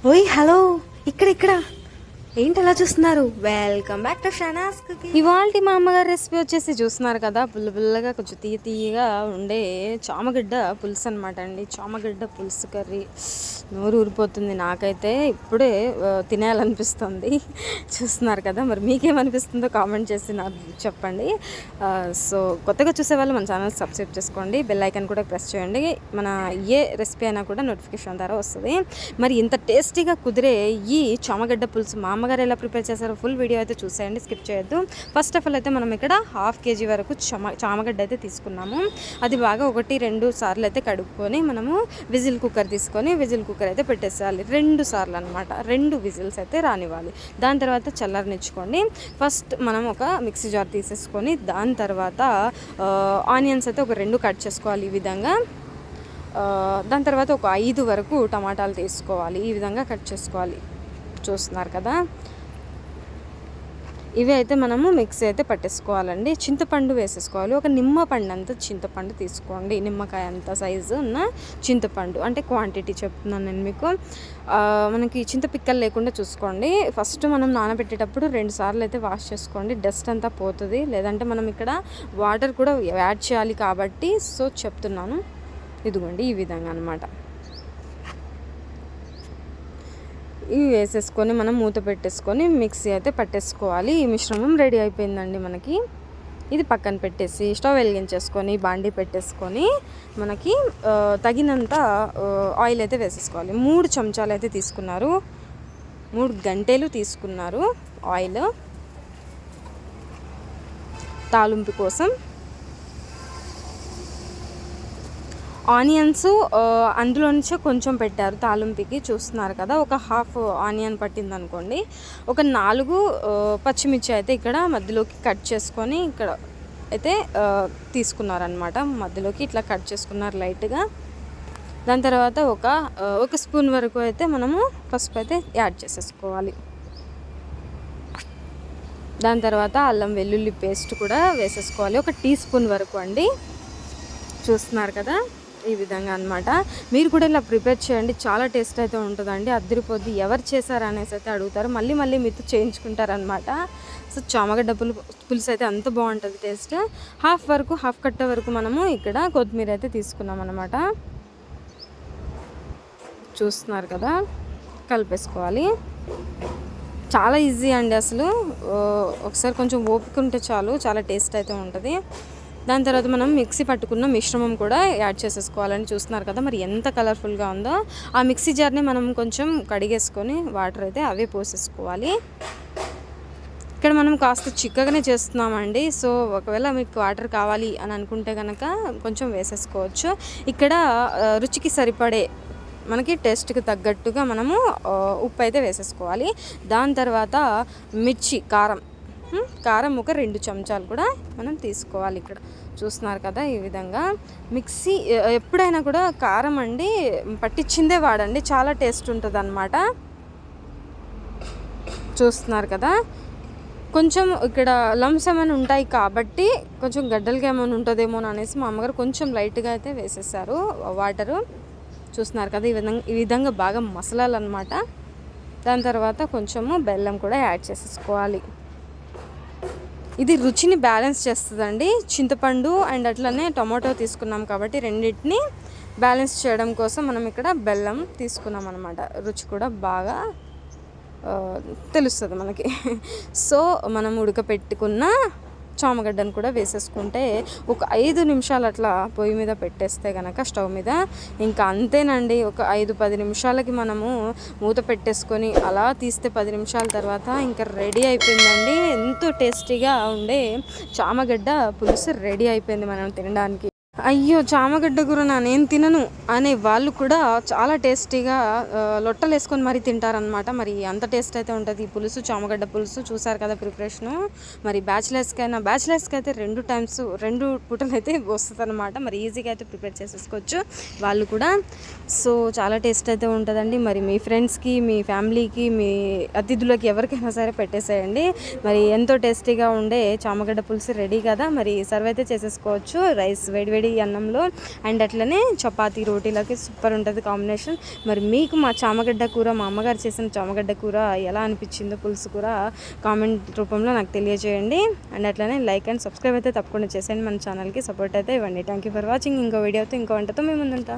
ఓయ్ హలో, ఇక్కడ ఏంటి అలా చూస్తున్నారు? Welcome back to Shana's cooking. ఇవాళ మా అమ్మగారి రెసిపీ వచ్చేసి చూస్తున్నారు కదా, పుల్లగా కొంచెం తీయగా ఉండే చామగడ్డ పులుసు అనమాట అండి. చామగడ్డ పులుసు కర్రీ నోరు ఊరిపోతుంది నాకైతే, ఇప్పుడే తినేయాలనిపిస్తుంది. చూస్తున్నారు కదా, మరి మీకేమనిపిస్తుందో కామెంట్ చేసి నాకు చెప్పండి. సో కొత్తగా చూసే వాళ్ళు మన ఛానల్ సబ్స్క్రైబ్ చేసుకోండి, బెల్ ఐకాన్ కూడా ప్రెస్ చేయండి. మన ఏ రెసిపీ అయినా కూడా నోటిఫికేషన్ ద్వారా వస్తుంది. మరి ఇంత టేస్టీగా కుదిరే ఈ చామగడ్డ పులుసు మా అమ్మగారు ఎలా ప్రిపేర్ చేశారో ఫుల్ వీడియో అయితే చూసేయండి, స్కిప్ చేయొద్దు. ఫస్ట్ ఆఫ్ ఆల్ అయితే మనం ఇక్కడ 1/2 kg వరకు చామగడ్డ అయితే తీసుకున్నాము. అది బాగా 1-2 సార్లు అయితే కడుక్కొని మనము విజిల్ కుక్కర్ తీసుకొని విజిల్ కుక్కర్ అయితే పెట్టేసేయాలి. 2 సార్లు అనమాట, 2 విజిల్స్ అయితే రానివ్వాలి. దాని తర్వాత చల్లారనిచ్చుకోండి. ఫస్ట్ మనం ఒక మిక్సీ జార్ తీసేసుకొని దాని తర్వాత ఆనియన్స్ అయితే ఒక 2 కట్ చేసుకోవాలి ఈ విధంగా. దాని తర్వాత ఒక 5 వరకు టమాటాలు తీసుకోవాలి, ఈ విధంగా కట్ చేసుకోవాలి. చూస్తున్నారు కదా, ఇవి అయితే మనము మిక్సీ అయితే పట్టేసుకోవాలండి. చింతపండు వేసేసుకోవాలి, ఒక నిమ్మపండు అంత చింతపండు తీసుకోండి, నిమ్మకాయ అంత సైజు ఉన్న చింతపండు, అంటే క్వాంటిటీ చెప్తున్నాను నేను మీకు. మనకి చింతపిక్కలు లేకుండా చూసుకోండి. ఫస్ట్ మనం నానబెట్టేటప్పుడు 2 సార్లు అయితే వాష్ చేసుకోండి, డస్ట్ అంతా పోతుంది. లేదంటే మనం ఇక్కడ వాటర్ కూడా యాడ్ చేయాలి కాబట్టి సో చెప్తున్నాను. ఇదిగోండి ఈ విధంగా అనమాట. ఇవి వేసేసుకొని మనం మూత పెట్టేసుకొని మిక్సీ అయితే పట్టేసుకోవాలి. ఈ మిశ్రమం రెడీ అయిపోయిందండి మనకి. ఇది పక్కన పెట్టేసి స్టవ్ వెలిగించేసుకొని బాండీ పెట్టేసుకొని మనకి తగినంత ఆయిల్ అయితే వేసేసుకోవాలి. 3 చెంచాలు అయితే తీసుకున్నారు, 3 గంటెలు తీసుకున్నారు ఆయిల్ తాలింపు కోసం. ఆనియన్స్ అందులో నుంచే కొంచెం పెట్టారు తాలింపుకి, చూస్తున్నారు కదా. ఒక 1/2 ఆనియన్ పట్టింది అనుకోండి. ఒక 4 పచ్చిమిర్చి అయితే ఇక్కడ మధ్యలోకి కట్ చేసుకొని ఇక్కడ అయితే తీసుకున్నారనమాట. మధ్యలోకి ఇట్లా కట్ చేసుకున్నారు లైట్గా. దాని తర్వాత ఒక స్పూన్ వరకు అయితే మనము పసుపు అయితే యాడ్ చేసేసుకోవాలి. దాని తర్వాత అల్లం వెల్లుల్లి పేస్ట్ కూడా వేసేసుకోవాలి, ఒక టీ స్పూన్ వరకు అండి. చూస్తున్నారు కదా ఈ విధంగా అనమాట. మీరు కూడా ఇలా ప్రిపేర్ చేయండి, చాలా టేస్ట్ అయితే ఉంటుందండి, అద్దరిపోద్ది. ఎవరు చేశారు అనేసి అయితే అడుగుతారు, మళ్ళీ మీతో చేయించుకుంటారనమాట. సో చామగడ్డ పులుసు అయితే అంత బాగుంటుంది టేస్ట్. హాఫ్ కట్ట వరకు మనము ఇక్కడ కొత్తిమీర అయితే తీసుకున్నాం అనమాట. చూస్తున్నారు కదా, కలిపేసుకోవాలి. చాలా ఈజీ అండి అసలు, ఒకసారి కొంచెం ఓపిక ఉంటే చాలు, చాలా టేస్ట్ అయితే ఉంటుంది. దాని తర్వాత మనం మిక్సీ పట్టుకున్న మిశ్రమం కూడా యాడ్ చేసేసుకోవాలని. చూస్తున్నారు కదా మరి ఎంత కలర్ఫుల్గా ఉందో. ఆ మిక్సీ జార్ని మనం కొంచెం కడిగేసుకొని వాటర్ అయితే అవే పోసేసుకోవాలి. ఇక్కడ మనం కాస్త చిక్కగానే చేస్తున్నామండి, సో ఒకవేళ మీకు వాటర్ కావాలి అని అనుకుంటే కనుక కొంచెం వేసేసుకోవచ్చు. ఇక్కడ రుచికి సరిపడే మనకి టేస్ట్కి తగ్గట్టుగా మనము ఉప్పు అయితే వేసేసుకోవాలి. దాని తర్వాత కారం ఒక 2 చెంచాలు కూడా మనం తీసుకోవాలి. ఇక్కడ చూస్తున్నారు కదా ఈ విధంగా. మిక్సీ ఎప్పుడైనా కూడా కారం అండి పట్టించిందే వాడండి, చాలా టేస్ట్ ఉంటుంది అన్నమాట. చూస్తున్నారు కదా, కొంచెం ఇక్కడ లంప్స్ ఏమైనా ఉంటాయి కాబట్టి కొంచెం గడ్డలుగా ఏమైనా ఉంటుందేమో అనేసి మా అమ్మగారు కొంచెం లైట్గా అయితే వేసేసారు వాటరు. చూస్తున్నారు కదా ఈ విధంగా బాగా మసలాలన్నమాట. దాని తర్వాత కొంచెము బెల్లం కూడా యాడ్ చేసేసుకోవాలి. ఇది రుచిని బ్యాలెన్స్ చేస్తుందండి. చింతపండు అండ్ అట్లనే టొమాటో తీసుకున్నాం కాబట్టి రెండింటిని బ్యాలెన్స్ చేయడం కోసం మనం ఇక్కడ బెల్లం తీసుకున్నాం అనమాట. రుచి కూడా బాగా తెలుస్తుంది మనకి. సో మనం ఉడకపెట్టుకున్న చామగడ్డను కూడా వేసేసుకుంటే ఒక 5 నిమిషాలు అట్లా పొయ్యి మీద పెట్టేస్తే కనుక స్టవ్ మీద ఇంకా అంతేనండి. ఒక 5-10 నిమిషాలకి మనము మూత పెట్టేసుకొని అలా తీస్తే 10 నిమిషాల తర్వాత ఇంకా రెడీ అయిపోయిందండి. ఎంతో టేస్టీగా ఉండే చామగడ్డ పులుసు రెడీ అయిపోయింది మనం తినడానికి. అయ్యో చామగడ్డ కూర నేను తినను అనే వాళ్ళు కూడా చాలా టేస్టీగా లొట్టలు వేసుకొని మరీ తింటారనమాట. మరి అంత టేస్ట్ అయితే ఉంటుంది ఈ పులుసు, చామగడ్డ పులుసు. చూసారు కదా ప్రిపరేషను. మరి బ్యాచిలర్స్కి అయితే 2 పూటలు అయితే వస్తుంది అనమాట. మరి ఈజీగా అయితే ప్రిపేర్ చేసేసుకోవచ్చు వాళ్ళు కూడా. సో చాలా టేస్ట్ అయితే ఉంటుందండి. మరి మీ ఫ్రెండ్స్కి, మీ ఫ్యామిలీకి, మీ అతిథులకి ఎవరికైనా సరే పెట్టేసేయండి. మరి ఎంతో టేస్టీగా ఉండే చామగడ్డ పులుసు రెడీ కదా. మరి సర్వ్ అయితే చేసేసుకోవచ్చు. రైస్ వేడి వేడి అన్నంలో అండ్ అట్లనే చపాతీ రోటీలకి సూపర్ ఉంటుంది కాంబినేషన్. మరి మీకు మా చామగడ్డ కూర, మా అమ్మగారు చేసిన చామగడ్డ కూర ఎలా అనిపించిందో, పులుసు కూర కామెంట్ రూపంలో నాకు తెలియజేయండి. అండ్ అట్లనే లైక్ అండ్ సబ్స్క్రైబ్ అయితే తప్పకుండా చేసేయండి. మన ఛానల్కి సపోర్ట్ అయితే ఇవ్వండి. Thank you for watching. ఇంకో వీడియోతో ఇంకో వంటతో మేము ముందుంటాం.